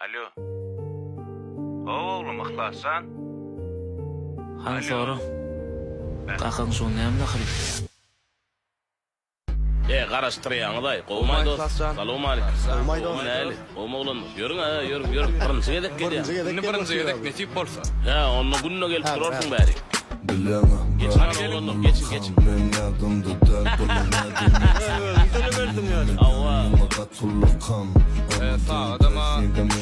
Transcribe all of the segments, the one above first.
Alo. Oğlum ıhlassan. Han soru. Qakan şu näme ahir? Garaştırýaňyzay, gowmaý dost. Salam aleykum. Gowmaý dost. Näli? Gowmaglyn. Ýörüň ha, ýörüň. Birinji gedek gelýär. Birinji gedek netip bolsa. Ha, onu günne gelip durarsyň bäri. Geçin. Ben yardımda dert olamadım. Sağ adama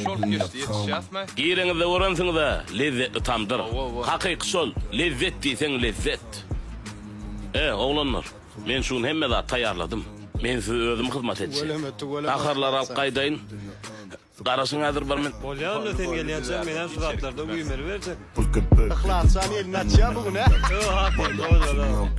şort geçti yetişýärmi? Giýeriňizde öwrensiňiz da, lezzetli tamdyr. Hakyky şol, lezzet diýseň lezzet. Oglanlar, men şunu hemme zat taýýarladym. Men size özüm hyzmat etjek. Ahyrlar alyp gaýdaýyn. Garaşyň hazır barmen. Bolýarmy sen gelýänçe menen suratlarda güýmeli berjek. Ihlassan elini açýar bugün ha.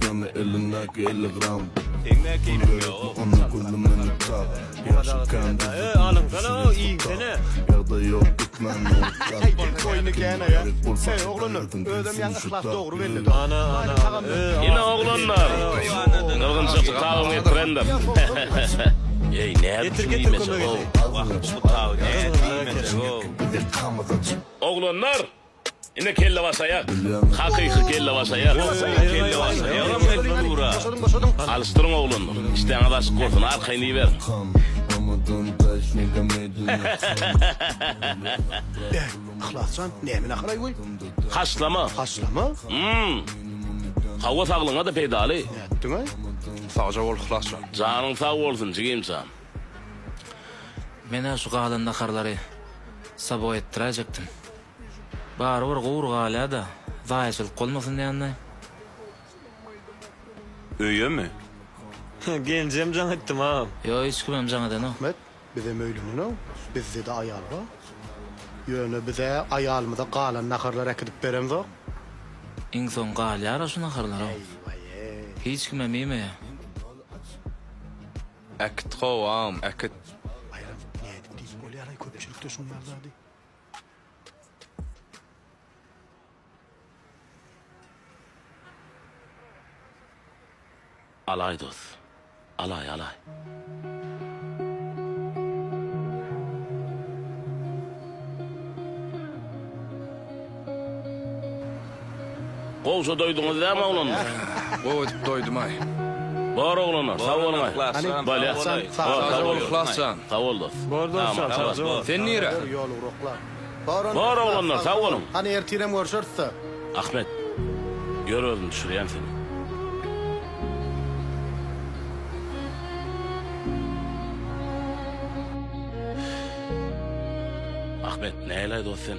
Gömme elindeki 50 gram. Teňne kiýmeli ýok. Onu kullumen tak. Yaşıkan Alın sana o iyi sene. ya da yok gitmem yok. Koyunu kene ya. Sen oğlunum. Ödüm yan ihlas doğru belli. Ana. Yine oglanlar. Nurgynçyk taýyny getirendir. Ey, näme diýmese o? Bu taw ne diýmeli o? Oglanlar. Yine kelle basayak. Hakyky kelle basayak. Kelle başa. Boşadın. Alıştırın oglanlar. İşte adaşyk bolsun, arkaýny ber. Ramadan taş nega meydine. Ihlassan näme ahyray goý? Haşlama. Haslama? Hawa saglyňa da peýdaly. Näme? Sağca bol ıhlassan. Janyň sag bolsun, jigimsan. Mene şu galanda harlary sabo ettirejekdim. Bar bir gowur gala da zaýyşylyk bolmasyn diýende. Öýemi? Gencem can etdim ha. Yo hiç kimem janadan o. Ahmet, bize möýlünün o. Bizde de ayal var. Ýöne bize ayalmyza galan naharlar ekidip beremz o. Iň soň galýar şuna harlar o. Hiç kimem ýeme. Akit gowam, akit. Bayram, näde diýip bolýar ay köpçülikde şunlar zady. Alay dost. Alay. Gowşa doýduňyz däme oglanlar? O edip doydum ay. Bar oglanlar, sag bolmaý. Bolýar. Sağca bol ıhlassan. Sag bol dost. Bordo sağ. Sen nire? Ýol uroklar. Bar oglanlar, sag bolun. Hani ertirem görüşürse. Ahmet, gör özüm düşürýän seni. Ahmet, näle dost sen?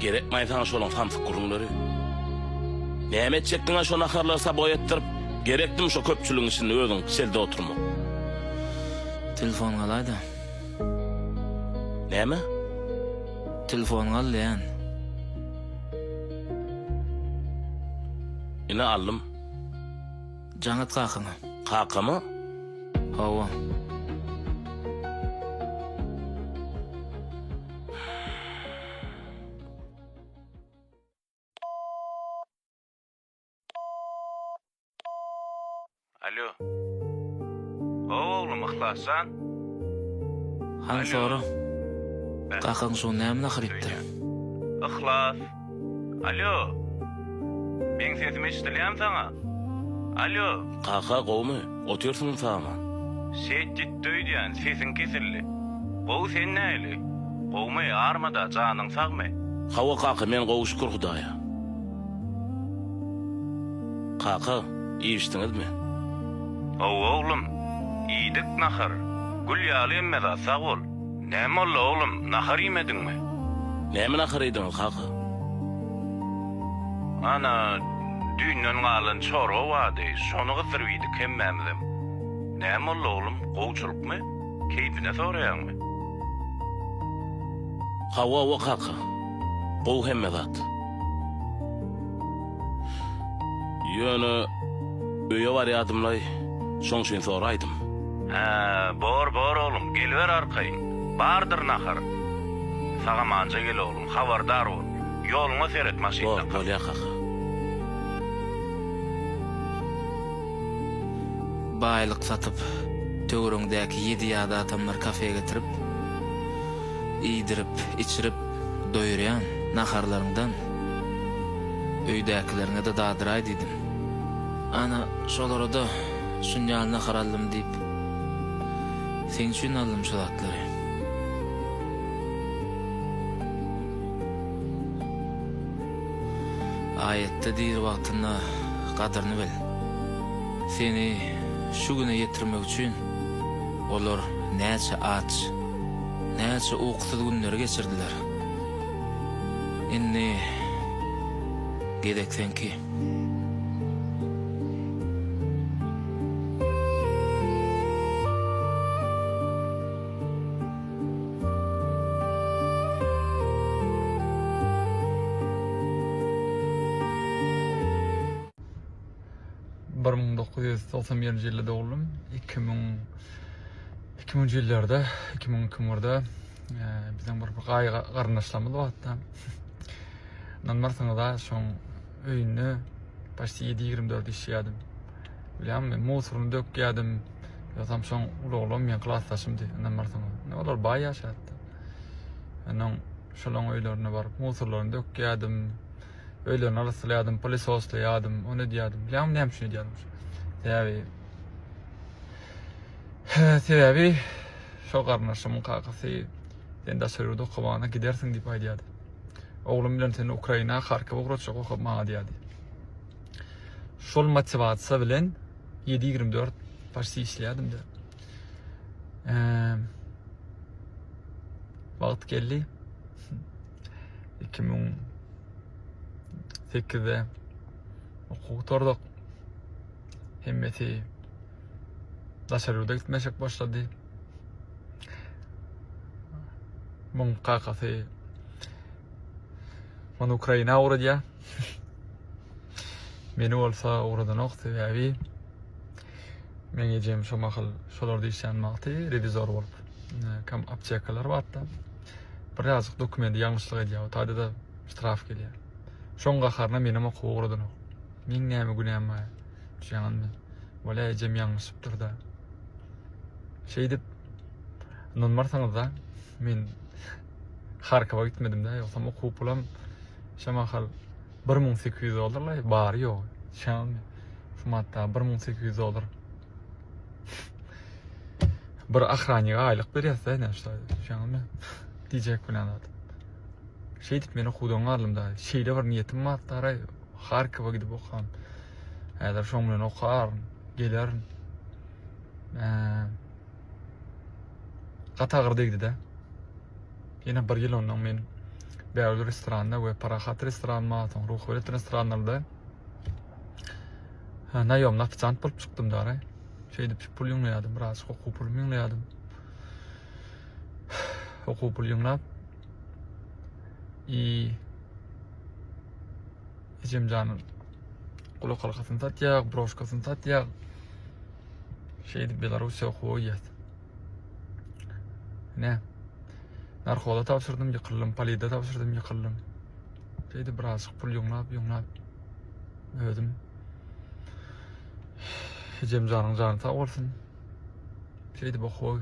Gerekmeýär sana şolaň samsyk gurulary. Näme etjekdiň şo naharlar sabo ettirip, gerekdim şo köpçüligiň içinde özüň selde oturmak. Telefon galayda. Näme? Telefon galýan. Ine aldım. Jaňat qakyny. Kakamy? Hawa. Alo. Oğlum ıhlassan. Han soru. Qakan şu näme ahir? Ihlas. Alo. Men sesimi işitilýän sana. Alo. Kaka gowmy? Oturýarsyň sama. Şeýdit döýdýän sesin kesildi. Gow sen näli? Gowmy armada janyň sagmy? Hawa kaka men gowy şükür Hudaýa. Kaka, iýişdiňizmi? Oğlum, iyidik nahar. Gül ýaly emmeda sag bol. Näme boldy oğlum, nahar ýemediňmi? Näme nahar ediňiz kaka? Ana, düýnden galan çoro wady, şonu gyzyryp ýedik hemmämizem. Näme boldy oğlum, gowçulukmy? Keýpine soraýarmy? Hawa wa kaka. Gow hemme zat. Ýöne öýe barýadymlay, şoň şeň soraýdym. Bor oğlum, geliver arkaýyn. Bardyr nahar. Saga manja gel oğlum, habardar bol. Ýoluňa seret maşyna. Bolýar kaka. baylyk satyp töwreňdäki 7 ýa-da adamlar kafeye getirip iýdirip, içirip doýurýan naharlaryňdan öýdäkilerine de dadyray diýdim. Ana şolara da şunýal nahar aldym diýip sen üçin aldym şu zatlary. Ayette diýir wagtynda gadryny bil. Seni şu güne ýetirmek üçin olar näçe aç, näçe uyksyz günler geçirdiler. Inni gedeksenki bir 1991 ýylda doğuldum. 2000 ýyllarda 2002-da bizden bir gaý garnaşlamy wagtda. Nanmarsaňyz da şoň öýünü başy 7-24 işýädim. Bilýärmi, musuryny dökýädim. Ýa-da şoň ulaglam men klassdaşymdy. Nanmarsaňyz. Ne olar baý ýaşatdy. Anan şolaň öýlerine baryp musurlaryny dökýädim. Öýlerini arasylýadym, polisoslaýadym, onu diýýärdim. Bilýärmi näme şunu diýärdim. Sebebi şo garnaşymyň kakasy enda söýrüde okubana gidersiň diýip aýdýardy. Oglum bilen seni Ukraina, Harkiw okurjak okupmaga diýdi. Şol motivasiýa bilen 7-24 başy işleýärdim de. Wagt geldi. 2008-de okutorduk. Hemmeti daşarıda gitmeşek başladı. Mun kakasy man Ukraina uğradı. Meni olsa uğradan oktu abi. Men ejem şo mahal şolarda işlenmekti, revizor bolup. Kam aptekalar barda. Birazcık dokumenti yanlışlyk edýär, taýda da ştraf gelýär. Şoňa garna menim okuw uğradan. Men näme günäm bar? Şaňmy? Wala ejem yanlışypdyr da. Şeýdip nonmarsaňyz da men Harkiwa gitmedim da, ýoksa okuw pulam şamahal 1800 dolarlar bari ýok. Şaňmy? Şumatda 1800 dolar. Bir ahranyga aýlyk berýärse näşe şaňmy? Diýjek bilen adam. Şeýdip meni okuwdan aldım da, şeýle bir niýetim bar, taray Harkiwa gidip okam. Häzir şoň bilen okar, gelerin. Gatagır degdi de. Ýene bir ýyl ondan men bäwli restoranda we Parahat restoranma, soň Ruhwet restoranlarda naýomna ofisiant bolup çykdym da. Şeýdip pul ýyňlaýadym, biraz okuw pulumy ýyňlaýadym. Okuw pul ýyňlap ejem janyň kulak halkasyny satýak, broşkasyny satýak. Şeýdip Belarusiýa okuw ýet. Ne? Narkoda tapşırdım, ýykyldım, palida tapşırdım, ýykyldım. Şeýdip biraz pul ýyňlap ödüm. Ejem janyň jany sag bolsun. Şeýdip okuw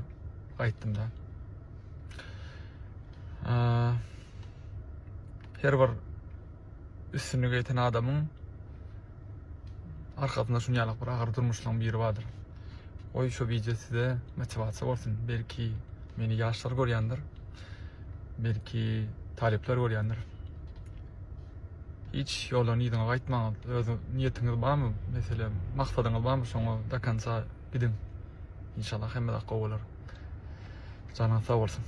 gaýtdym da. Her bir üstünlük eten adamın arkasında şunyalyk bir agyr durmuşlygyň biri bardyr. Oý şo video size motivasiýa bolsun. Belki meni ýaşlar görýändir. Belki talepler görýändir. Hiç ýolany ýygyň gaýtmaňyz. Özü niýetiňiz barmy? Meselem maksadyňyz barmy? Şoňa da kança gidin. İnşallah hemme da gowy bolar. Janyň sag bolsun.